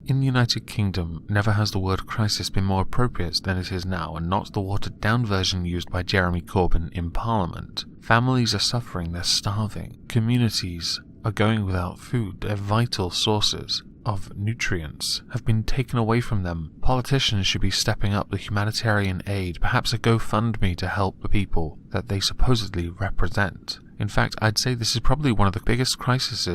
In the United Kingdom, never has the word crisis been more appropriate than it is now, and not the watered-down version used by Jeremy Corbyn in Parliament. Families are suffering, they're starving. Communities are going without food, their vital sources of nutrients have been taken away from them. Politicians should be stepping up the humanitarian aid, perhaps a GoFundMe to help the people that they supposedly represent. In fact, I'd say this is probably one of the biggest crises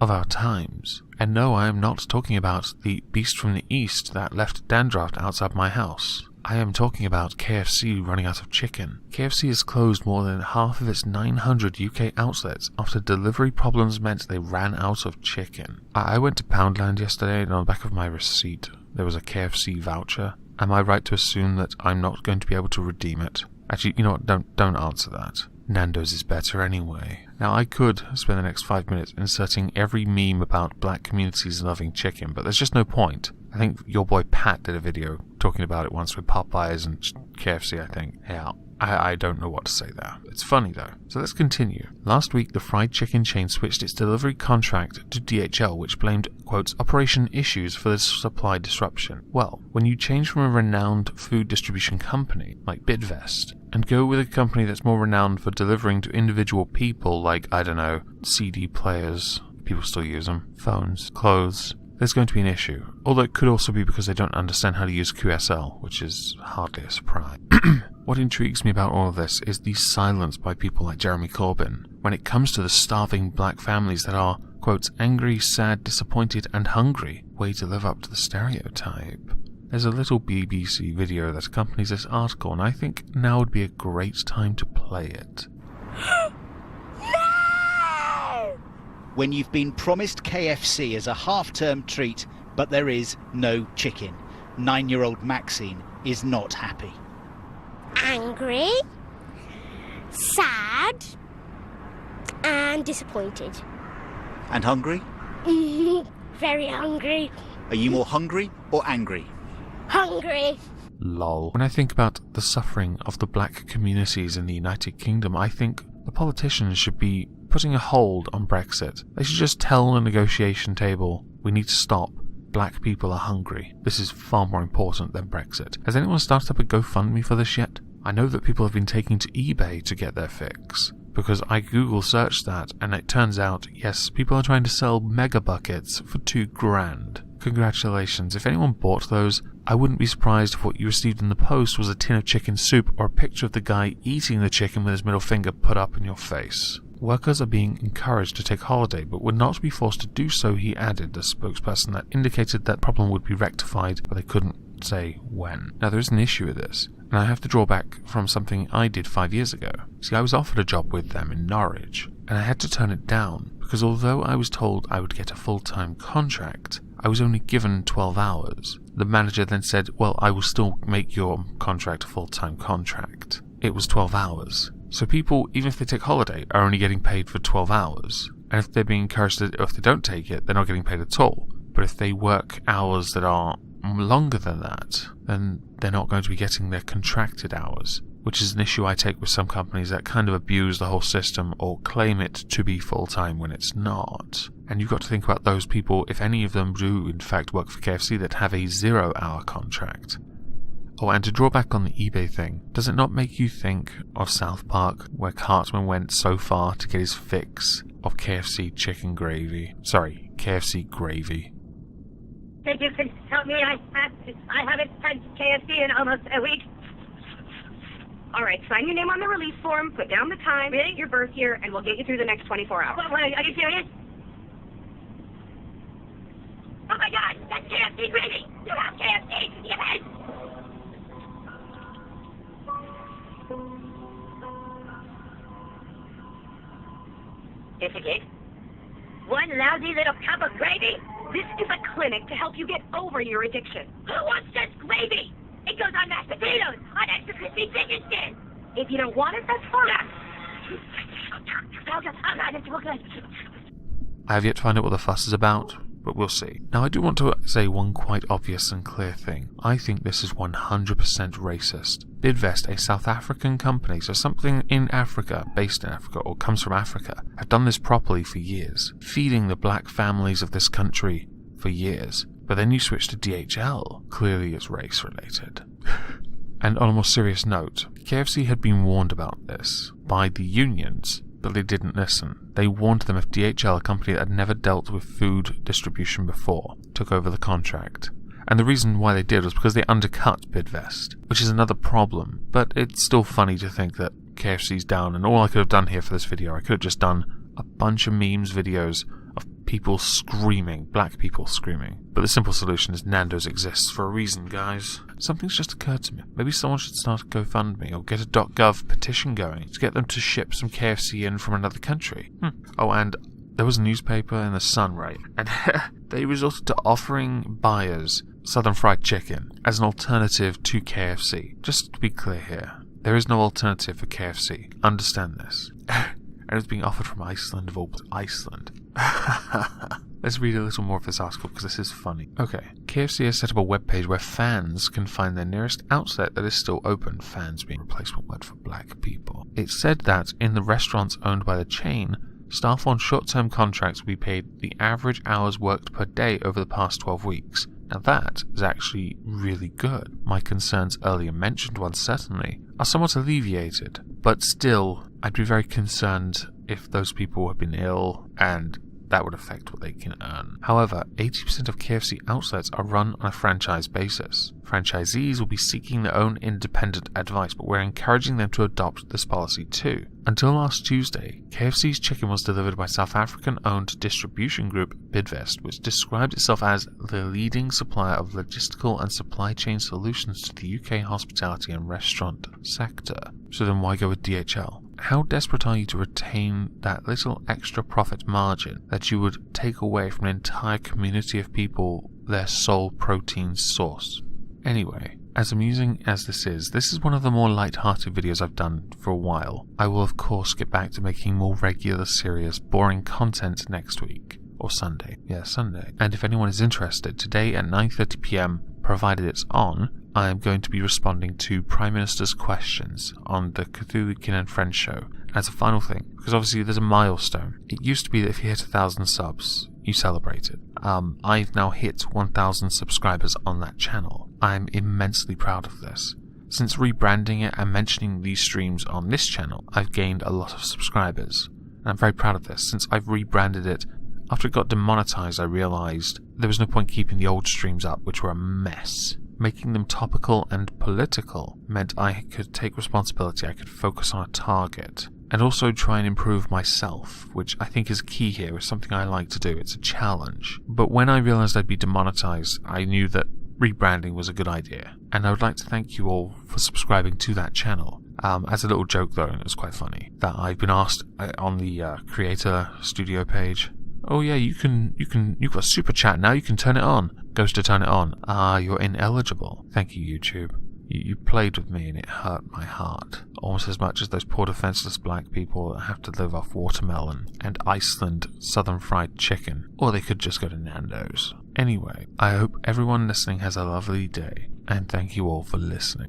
of our times. And no, I am not talking about the beast from the east that left dandruff outside my house. I am talking about KFC running out of chicken. KFC has closed more than half of its 900 UK outlets after delivery problems meant they ran out of chicken. I went to Poundland yesterday, and on the back of my receipt there was a KFC voucher. Am I right to assume that I'm not going to be able to redeem it? Actually, you know what, don't answer that. Nando's is better anyway. Now, I could spend the next 5 minutes inserting every meme about black communities loving chicken, but there's just no point. I think your boy Pat did a video talking about it once with Popeyes and KFC, I think. Yeah, I don't know what to say there. It's funny though. So let's continue. Last week, the fried chicken chain switched its delivery contract to DHL, which blamed, quotes, operation issues for the supply disruption. Well, when you change from a renowned food distribution company like Bidvest and go with a company that's more renowned for delivering to individual people like, I don't know, CD players, people still use them, phones, clothes, there's going to be an issue. Although it could also be because they don't understand how to use QSL, which is hardly a surprise. What intrigues me about all of this is the silence by people like Jeremy Corbyn when it comes to the starving black families that are, quote, angry, sad, disappointed, and hungry. Way to live up to the stereotype. There's a little BBC video that accompanies this article, and I think now would be a great time to play it. When you've been promised KFC as a half-term treat, but there is no chicken. 9-year-old Maxine is not happy. Angry, sad, and disappointed. And hungry? Very hungry. Are you more hungry or angry? Hungry. Lol. When I think about the suffering of the black communities in the United Kingdom, I think the politicians should be putting a hold on Brexit. They should just tell the negotiation table, we need to stop. Black people are hungry. This is far more important than Brexit. Has anyone started up a GoFundMe for this yet? I know that people have been taking to eBay to get their fix, because I Google searched that, and it turns out, yes, people are trying to sell mega buckets for $2,000. Congratulations. If anyone bought those, I wouldn't be surprised if what you received in the post was a tin of chicken soup or a picture of the guy eating the chicken with his middle finger put up in your face. Workers are being encouraged to take holiday, but would not be forced to do so, he added, a spokesperson that indicated that problem would be rectified, but they couldn't say when. Now, there is an issue with this, and I have to draw back from something I did 5 years ago. See, I was offered a job with them in Norwich, and I had to turn it down, because although I was told I would get a full-time contract, I was only given 12 hours. The manager then said, well, I will still make your contract a full-time contract. It was 12 hours. So people, even if they take holiday, are only getting paid for 12 hours. And if they're being encouraged to, if they don't take it, they're not getting paid at all. But if they work hours that are longer than that, then they're not going to be getting their contracted hours, which is an issue I take with some companies that kind of abuse the whole system or claim it to be full-time when it's not. And you've got to think about those people, if any of them do in fact work for KFC, that have a 0-hour contract. Oh, and to draw back on the eBay thing, does it not make you think of South Park, where Cartman went so far to get his fix of KFC chicken gravy? Sorry, KFC gravy. Think you can help me? I haven't had KFC in almost a week. All right, sign your name on the release form, put down the time, date your birth year, and we'll get you through the next 24 hours. What, are you serious? Oh my God, that's KFC gravy! You have KFC! Yes! Investigate. One lousy little cup of gravy? This is a clinic to help you get over your addiction. Who wants just gravy? It goes on mashed potatoes, on extra crispy chicken skin. If you don't want it, that's fine. Oh God, it's real good. I have yet to find out what the fuss is about, but we'll see. Now, I do want to say one quite obvious and clear thing. I think this is 100% racist. Bidvest, a South African company, so something in Africa, based in Africa, or comes from Africa, have done this properly for years, feeding the black families of this country for years. But then you switch to DHL. Clearly it's race related. And on a more serious note, KFC had been warned about this by the unions, but they didn't listen. They warned them if DHL, a company that had never dealt with food distribution before, took over the contract. And the reason why they did was because they undercut Bidvest, which is another problem. But it's still funny to think that KFC's down, and all I could have done here for this video, I could have just done a bunch of memes videos of people screaming, black people screaming. But the simple solution is Nando's exists for a reason, guys. Something's just occurred to me. Maybe someone should start a GoFundMe or get a .gov petition going to get them to ship some KFC in from another country. Oh, and there was a newspaper in the Sun, right? And they resorted to offering buyers Southern Fried Chicken as an alternative to KFC. Just to be clear here, there is no alternative for KFC. Understand this. And it was being offered from Iceland, of all Iceland. Let's read a little more of this article because this is funny. Okay, KFC has set up a webpage where fans can find their nearest outlet that is still open, fans being a replacement word for black people. It said that in the restaurants owned by the chain, staff on short-term contracts will be paid the average hours worked per day over the past 12 weeks. Now that is actually really good. My concerns, earlier mentioned ones certainly, are somewhat alleviated, but still, I'd be very concerned if those people have been ill and that would affect what they can earn. However, 80% of KFC outlets are run on a franchise basis. Franchisees will be seeking their own independent advice, but we're encouraging them to adopt this policy too. Until last Tuesday, KFC's chicken was delivered by South African-owned distribution group Bidvest, which described itself as the leading supplier of logistical and supply chain solutions to the UK hospitality and restaurant sector. So then why go with DHL? How desperate are you to retain that little extra profit margin that you would take away from an entire community of people their sole protein source? Anyway, as amusing as this is one of the more light-hearted videos I've done for a while. I will of course get back to making more regular, serious, boring content next week. Or Sunday. Yeah, Sunday. And if anyone is interested, today at 9:30 PM, provided it's on, I am going to be responding to Prime Minister's questions on the Cthulhu-Kin and Friends show as a final thing, because obviously there's a milestone. It used to be that if you hit 1,000 subs, you celebrate it. I've now hit 1,000 subscribers on that channel. I'm immensely proud of this. Since rebranding it and mentioning these streams on this channel, I've gained a lot of subscribers. And I'm very proud of this. Since I've rebranded it, after it got demonetized, I realized there was no point keeping the old streams up, which were a mess. Making them topical and political meant I could take responsibility, I could focus on a target, and also try and improve myself, which I think is key here, is something I like to do. It's a challenge. But when I realized I'd be demonetized, I knew that rebranding was a good idea, and I would like to thank you all for subscribing to that channel. As a little joke though, and it was quite funny, that I've been asked on the Creator Studio page, oh yeah, you've got super chat now, you can turn it on. Goes to turn it on. You're ineligible. Thank you, YouTube. You played with me and it hurt my heart. Almost as much as those poor defenseless black people that have to live off watermelon and Iceland Southern Fried Chicken. Or they could just go to Nando's. Anyway, I hope everyone listening has a lovely day, and thank you all for listening.